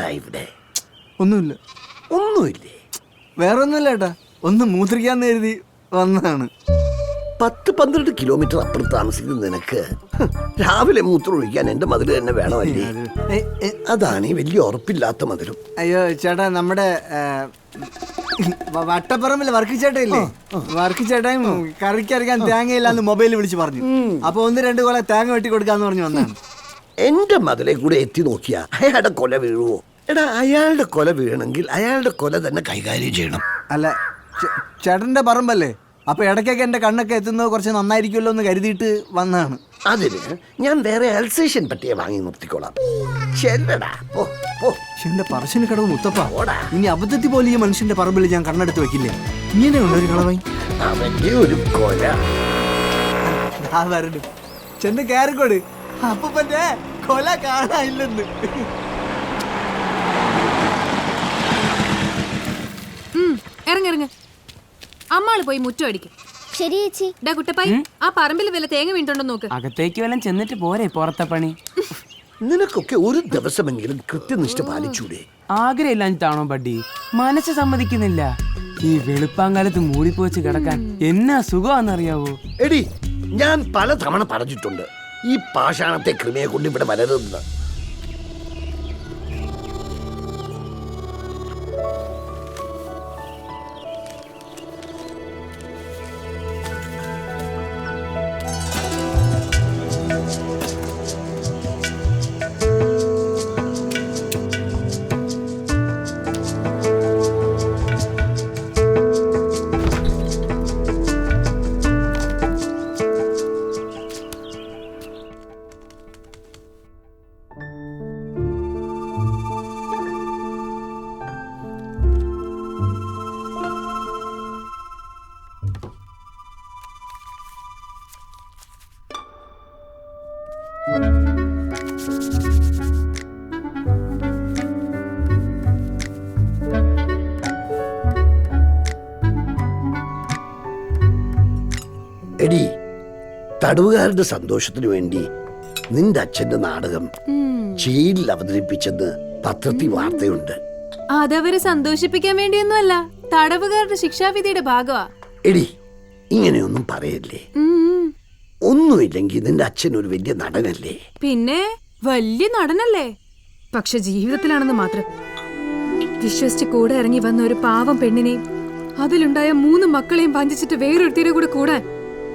എന്താടാ ഇവിടെ? ഒന്നുമില്ല. ഒന്നുമില്ലേ? വേറെ ഒന്നുമില്ല ഏട്ടാ, ഒന്ന് മൂത്രിക്കാന്ന് കരുതി വന്നതാണ്. 10-12 കിലോമീറ്റർ അപ്പുറത്ത് താമസിക്കുന്ന നിനക്ക് രാവിലെ മൂത്രം ഒഴിക്കാൻ എന്റെ മതിൽ തന്നെ വേണമല്ലേ? അതാണ് ഈ വലിയ ഉറപ്പില്ലാത്ത മതിലും. അയ്യോ ചേട്ടാ, നമ്മുടെ വട്ടപ്പറമ്പിൽ വർക്കി ചേട്ടയില്ലേ, വർക്കി ചേട്ടായും കറിക്കറിക്കാൻ തേങ്ങയില്ലാന്ന് മൊബൈലിൽ വിളിച്ച് പറഞ്ഞു. അപ്പൊ 1-2 കൊല തേങ്ങ വെട്ടി കൊടുക്കാന്ന് പറഞ്ഞു വന്നാണ്. എന്റെ മതിലെ കൂടെ എത്തി നോക്കിയാ അയാളുടെ കൊല വീഴുവോ? എടാ, അയാളുടെ കൊല വീഴണമെങ്കിൽ അയാളുടെ കൊല തന്നെ കൈകാര്യം ചെയ്യണം. അല്ല, ചേട്ടന്റെ പറമ്പല്ലേ, അപ്പൊ ഇടയ്ക്കൊക്കെ എന്റെ കണ്ണൊക്കെ എത്തുന്നത് കുറച്ച് നന്നായിരിക്കുമല്ലോ എന്ന് കരുതിയിട്ട് വന്നതാണ്. അതിന് ഞാൻ വേറെ അൽസേഷൻ പട്ടിയെ വാങ്ങി നിർത്തിക്കോളാം. ചെല്ലടാ, പോ പോ. എന്റെ പറശ്ശിന് കടവ് മുത്തപ്പ, ഇനി അബദ്ധത്തിൽ പോലും ഈ മനുഷ്യന്റെ പറമ്പിൽ ഞാൻ കണ്ണെടുത്ത് വെക്കില്ലേ. ഇങ്ങനെയുള്ള ഒരു കളവായി അവന്റെ ഒരു കൊല. വരണ്ട് ചെന്ന് കയറിക്കോട്, അപ്പന്റെ കൊല കാണാനില്ലെന്ന്. ഇറങ്ങിറങ്ങ, അമ്മാള് പോയി മുറ്റം അടിക്കും. ശരി ചേച്ചി. ഡാ കുട്ടപ്പായി, ആ പറമ്പിൽ വല്ല തേങ്ങ വീണ്ടുണ്ടോ നോക്ക്. അകത്തേക്ക് വല്ലം ചെന്നിട്ട് പോരെ പുറത്തെ പണി. നിനക്കൊക്കെ ഒരു ദിവസമെങ്കിലും കൃത്യനിഷ്ഠ പാലിച്ചൂടെ? ആഗ്രഹമില്ലാഞ്ഞിട്ടാണോ ബഡ്ഡി? മനസ്സ് സമ്മതിക്കുന്നില്ല. ഈ വെളുപ്പാങ്കാലത്ത് മൂടിപ്പോച്ച് കിടക്കാൻ എന്നാ സുഖമാണെന്നറിയാവോ? എടി, ഞാൻ പലതവണ പറഞ്ഞിട്ടുണ്ട് ഈ പാഷാണത്തെ കൃമിയെ കൊണ്ട് ഇവിടെ വരരുതെന്ന്. എടി, തടവുകാരുടെ സന്തോഷത്തിനു വേണ്ടി നിന്റെ അച്ഛന്റെ നാടകം ജയിലിൽ അവതരിപ്പിച്ചെന്ന് പത്രത്തിൽ വാർത്തയുണ്ട്. അതവരെ സന്തോഷിപ്പിക്കാൻ വേണ്ടിയൊന്നുമല്ല, തടവുകാരുടെ ശിക്ഷാവിധിയുടെ ഭാഗമാ. എടി, ഇങ്ങനെയൊന്നും പറയല്ലേ. ഒന്നുമില്ലെങ്കിൽ നിന്റെ അച്ഛൻ ഒരു വലിയ നടനല്ലേ? പിന്നെ വലിയ നടനല്ലേ, പക്ഷെ ജീവിതത്തിലാണെന്ന് മാത്രം. വിശ്വസിച്ച് കൂടെ ഇറങ്ങി വന്ന ഒരു പാവം പെണ്ണിനെയും അതിലുണ്ടായ 3 മക്കളെയും വഞ്ചിച്ചിട്ട് വേറൊരുത്തിരെ കൂടെ കൂടാൻ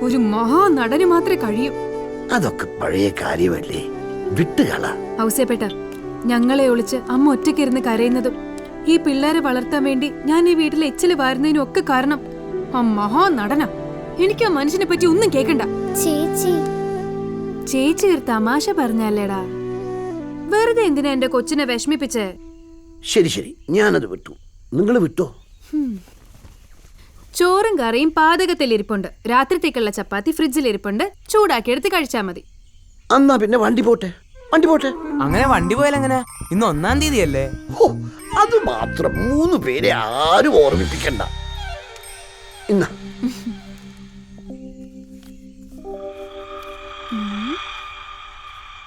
ഒരു മഹാ നടന് മാത്രമേ കഴിയൂ. അതൊക്കെ പഴയ കാര്യമല്ലേ, വിട്ടുകള. ഔസേപ്പേട്ട, ഞങ്ങളെ ഒളിച്ച് അമ്മ ഒറ്റയ്ക്കിരുന്ന് കരയുന്നതും ഈ പിള്ളേരെ വളർത്താൻ വേണ്ടി ഞാൻ ഈ വീട്ടിലെ എച്ചില് വാരുന്നതിനും ഒക്കെ കാരണം ആ മഹാ നടന. എനിക്ക് ആ മനുഷ്യനെ പറ്റി ഒന്നും കേക്കണ്ട. ചേച്ചി ഒരു തമാശ പറഞ്ഞല്ലേടാ, വെറുതെ എന്തിനാ എന്റെ കൊച്ചിനെ വിഷമിപ്പിച്ചേ? ശരി ശരി, ഞാനത് വിട്ടു. നിങ്ങൾ വിട്ടോ? ചോറും കറിയും പാചകത്തിൽ ഇരിപ്പുണ്ട്. രാത്രിത്തേക്കുള്ള ചപ്പാത്തി ഫ്രിഡ്ജിൽ ഇരിപ്പുണ്ട്. ചൂടാക്കി എടുത്ത് കഴിച്ചാ മതി. എന്നാ പിന്നെ വണ്ടി പോട്ടെ, വണ്ടി പോട്ടെ. അങ്ങനെ വണ്ടി പോയാലെങ്ങനെ? ഇന്ന് 1-ാം തീയതി അല്ലേ? അത് മാത്രം 3 പേരെ ആരും ഓർമ്മിപ്പിക്കണ്ട. ഇന്ന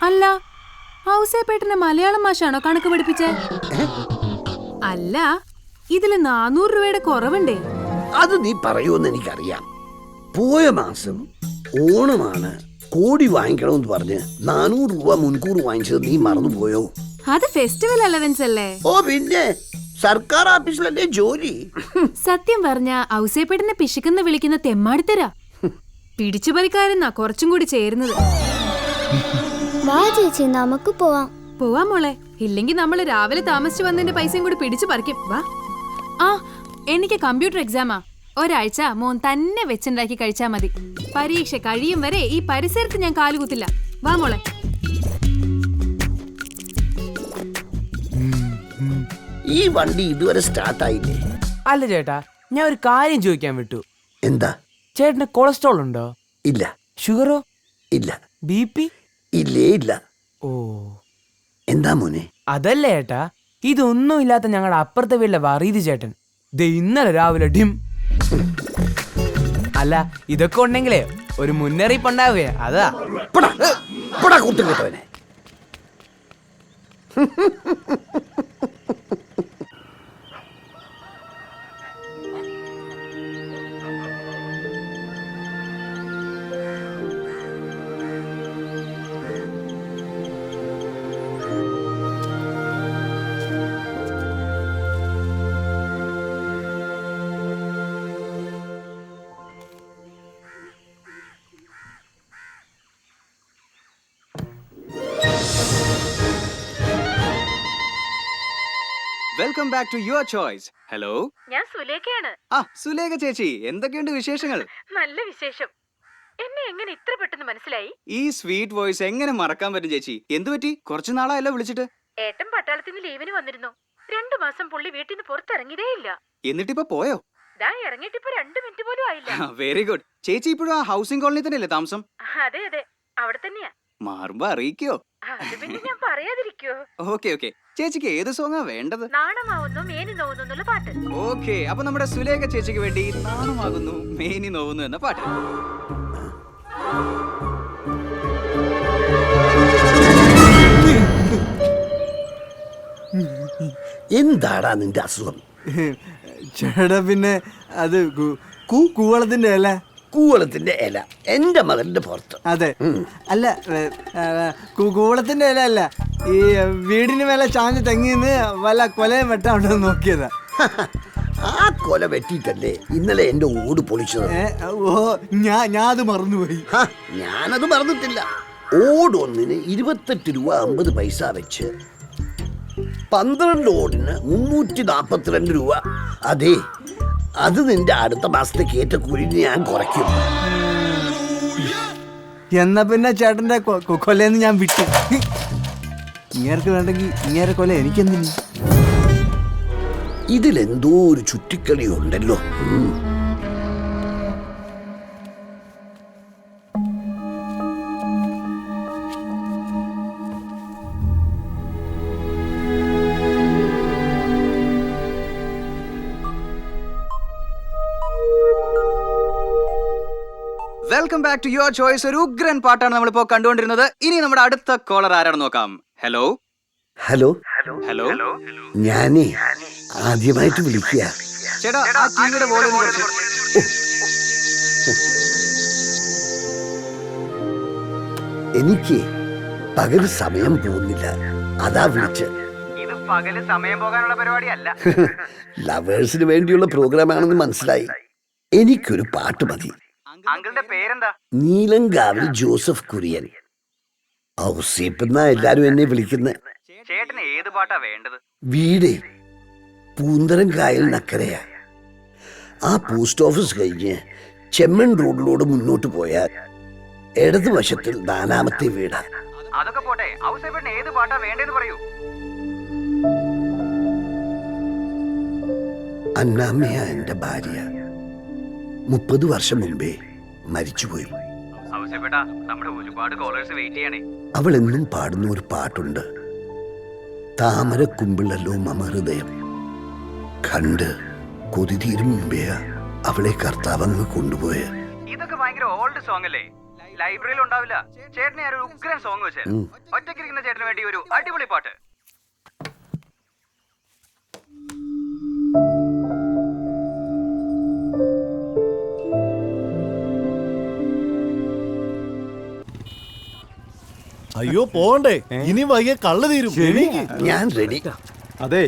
അല്ല, ഔസേപ്പേട്ടന്റെ മലയാളം മാഷാണോ കണക്ക് പഠിപ്പിച്ചേ? അല്ല, ഇതില് 400 രൂപയുടെ കുറവുണ്ടേ. അത് നീ പറയൂന്ന് എനിക്കറിയാം. പോയ മാസം ഓണമാണ്, കോടി വാങ്ങിക്കണമെന്ന് പറഞ്ഞ് 400 രൂപ മുൻകൂർ വാങ്ങിച്ചത് നീ മറന്നുപോയോ? അത് ഫെസ്റ്റിവൽ അലവൻസ് അല്ലേ? ഓ പിന്നെ, സർക്കാർ ഓഫീസിലല്ലേ ജോലി. സത്യം പറഞ്ഞ ഔസേപ്പേട്ടനെ പിശുക്കെന്ന് വിളിക്കുന്ന തെമ്മാടിത്തരാ. പിടിച്ചുപറിക്കാരെന്നാ കുറച്ചും കൂടി ചേരുന്നത്. വാ ചേച്ചി, നമുക്ക് പോവാം. പോവാ മോളെ, ഇല്ലെങ്കിൽ നമ്മള് രാവിലെ താമസിച്ചു വന്നതിന്റെ പൈസയും കൂടി പിടിച്ചു പറിക്കും. വാ. ആ, എനിക്ക് കമ്പ്യൂട്ടർ എക്സാമാ. ഒരാഴ്ച മോൻ തന്നെ വെച്ചുണ്ടാക്കി കഴിച്ചാ മതി. പരീക്ഷ കഴിയും വരെ ഈ പരിസരത്ത് ഞാൻ കാലുകുത്തില്ല. വാ മോളെ. ഈ വണ്ടി ഇതുവരെ സ്റ്റാർട്ട് ആയില്ലേ? അല്ല ചേട്ടാ, ഞാൻ ഒരു കാര്യം ചോദിക്കാൻ വിട്ടു. എന്താ? ചേട്ടന് കൊളസ്ട്രോൾ ഉണ്ടോ? ഇല്ല. ഷുഗറോ? ഇല്ല. BP? ഇല്ലേ ഇല്ല. ഓ, എന്താ മോനെ? അതല്ലേ ഏട്ടാ, ഇതൊന്നും ഇല്ലാത്ത ഞങ്ങളുടെ അപ്പുറത്തെ വീട്ടിലെ വറീതി ചേട്ടൻ ഇന്നലെ രാവിലെ ഡിം. അല്ല, ഇതൊക്കെ ഉണ്ടെങ്കിലേ ഒരു മുന്നറിയിപ്പ് ഉണ്ടാവുകയെ. അതാ. കൂട്ടും കേട്ടവനെ. Welcome back to your choice. Hello, ഞാൻ സുലേഖയാണ്. ആ സുലേഖ ചേച്ചി, എന്തൊക്കെയുണ്ട് വിശേഷങ്ങൾ? നല്ല വിശേഷം. എന്നെ എങ്ങനെ ഇത്ര പെട്ടെന്ന് മനസ്സിലായി? ഈ സ്വീറ്റ് വോയിസ് എങ്ങനെ മറക്കാൻ പറ്റും ചേച്ചി? എന്തു പറ്റി? കുറച്ചു നാളായല്ലോ വിളിച്ചിട്ട്. ഏട്ടൻ പട്ടാളത്തിൽ നിന്ന് ലീവിന് വന്നിരുന്നു. 2 മാസം പുള്ളി വീട്ടിൽ നിന്ന് പുറത്തിറങ്ങിയതേ ഇല്ല. എന്നിട്ടിപ്പോ പോയോ? ദാ ഇറങ്ങിയിട്ടിപ്പോ 2 മിനിറ്റ് പോലും ആയില്ല. Very good. ചേച്ചി ഇപ്പോഴും ആ ഹൗസിംഗ് കോളനി തന്നെയല്ലേ താമസം? അതെ അതെ, അവിടെ തന്നെയാ. മാറുമ്പോ അറിയിക്കോ? അത് പിന്നെ ഞാൻ പറയാതിരിക്കോ? Okay okay. ചേച്ചിക്ക് ഏത് സോങ്ങാ വേണ്ടത്? നാണമാവുന്നു മേനി നോവുന്നു എന്നുള്ള പാട്ട്. ഓക്കെ, അപ്പൊ നമ്മുടെ സുലേഖ ചേച്ചിക്ക് വേണ്ടി നാണമാകുന്നു മേനി നോവുന്നു എന്ന പാട്ട്. എന്താടാ നിന്റെ അസുഖം? ചേട്ടാ പിന്നെ അത് കൂവളത്തിന്റെ അല്ല, കൂവളത്തിന്റെ ഇല എന്റെ മകന്റെ പുറത്ത്. അതെ. അല്ല, കൂവളത്തിന്റെ ഇല അല്ല, ഈ വീടിന് മേലെ ചാഞ്ഞ് തെങ്ങിന്ന് വല്ല കൊലയും വെട്ടാണ്ടോ നോക്കിയതാ. ആ കൊല വെട്ടിയിട്ടല്ലേ ഇന്നലെ എന്റെ ഓട് പൊളിച്ചത്. ഓ, ഞാൻ അത് മറന്നുപോയി. ഞാനത് മറന്നിട്ടില്ല. ഓട് ഒന്നിന് 28 രൂപ 50 പൈസ വെച്ച് 12 ഓടിന് 342 രൂപ. അതെ, അത് നിന്റെ അടുത്ത മാസത്തെ ഏറ്റക്കൂലിന് ഞാൻ കുറയ്ക്കും. എന്നാ പിന്നെ ചേട്ടന്റെ കൊലയെന്ന് ഞാൻ വിട്ടു. ഇങ്ങേർക്ക് വേണ്ടെങ്കിൽ ഇങ്ങേരെ കൊല എനിക്കെന്തിന്? ഇതിലെന്തോ ഒരു ചുറ്റിക്കളി ഉണ്ടല്ലോ. Welcome back to your choice. ഒരു ഉഗ്രൻ പാട്ടാണ് നമ്മളിപ്പോ കണ്ടുകൊണ്ടിരുന്നത്. ഇനി നമ്മുടെ അടുത്ത കോളർ ആരാണെന്ന് നോക്കാം. Hello hello hello. ഞാനേ ആദ്യമായിട്ട് വിളിക്കുക. ചേട്ടാ, ആ ടിവിയുടെ വോളിയം കുറച്ച്. എനിക്ക് പകൽ സമയം പോകുന്നില്ല, അതാ വിളിച്ച്. ഇത് പകല് സമയം പോകാനുള്ള പരിപാടിയല്ല. ലവേഴ്സിന് വേണ്ടിയുള്ള പ്രോഗ്രാം ആണെന്ന് മനസ്സിലായി. എനിക്കൊരു പാട്ട് മതി. അങ്കിളുടെ പേരെന്താ? നീലങ്കാവിൽ ജോസഫ് കുര്യൻ. ഔസേപ്പെന്നാ എല്ലാരും എന്നെ വിളിക്കുന്നത്. ചേട്ടന് ഏത് പാട്ടാ വേണ്ടത്? വീട് പൂന്തരം കായലിനക്കരയാ. ആ പോസ്റ്റ് ഓഫീസ് കഴിഞ്ഞ് ചെമ്മൺ റോഡിലൂടെ മുന്നോട്ട് പോയാൽ ഇടതുവശത്തിൽ 4ാമത്തെ വീടാ. അതൊക്കെ പോട്ടെ, ഔസേപ്പേട്ടന് ഏത് പാട്ടാ വേണ്ടതെന്ന് പറയൂ. അന്നാമ്മയ എന്റെ ഭാര്യ 30 വർഷം മുമ്പേ മരിച്ചുപോയി. ഔസേപ്പേട്ടാ, നമ്മുടെ ഒരുപാട് കോളേഴ്സ് വെയിറ്റ് ചെയ്യണേ. അവൾ എന്നും പാടുന്ന ഒരു പാട്ടുണ്ട്. താമര കുമ്പിളല്ലോ മമ ഹൃദയം. കണ്ട് കൊതി തീരും മുമ്പേ അവളെ കർത്താവ് അങ്ങ് കൊണ്ടുപോയ. ഇതൊക്കെ ഭയങ്കര ഓൾഡ് സോങ് അല്ലേ? ലൈബ്രറിയിൽ ഉണ്ടാവില്ല. ചേട്ടനെ ഒരു ഉഗ്രൻ സോങ് വെച്ചേ. ഒറ്റയ്ക്കിരിക്കുന്ന ചേട്ടന് വേണ്ടി ഒരു അടിപൊളി പാട്ട്. അയ്യോ പോണ്ടേ, ഇനി വൈകിയ കള്ള് തീരും. ഞാൻ റെഡി. അതെ,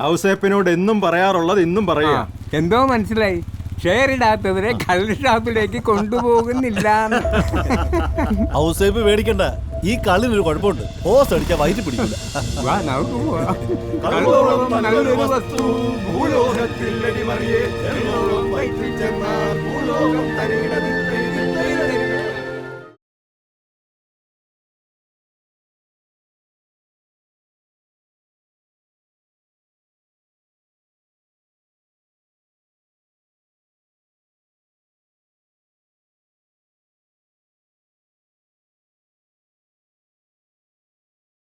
ഔസേപ്പിനോട് എന്നും പറയാറുള്ളത് ഇന്നും പറയാ. എന്തോ മനസ്സിലായി. ഷെയർ ഇടാത്തവരെ കള്ള് ഷാപ്പിലേക്ക് കൊണ്ടുപോകുന്നില്ല. ഔസേപ്പ് പേടിക്കണ്ട, ഈ കള്ളിനൊരു കുഴപ്പമുണ്ട്. ഓസ് അടിച്ചാ വയറ്റി പിടിക്കില്ല. നല്ലൊരു വസ്തു ഭൂലോകത്തിൽ അടിമറിയേ, എന്നോളം വയറ്റിൽ ചെന്നാൽ ഭൂലോകം തരികിടതില്ല.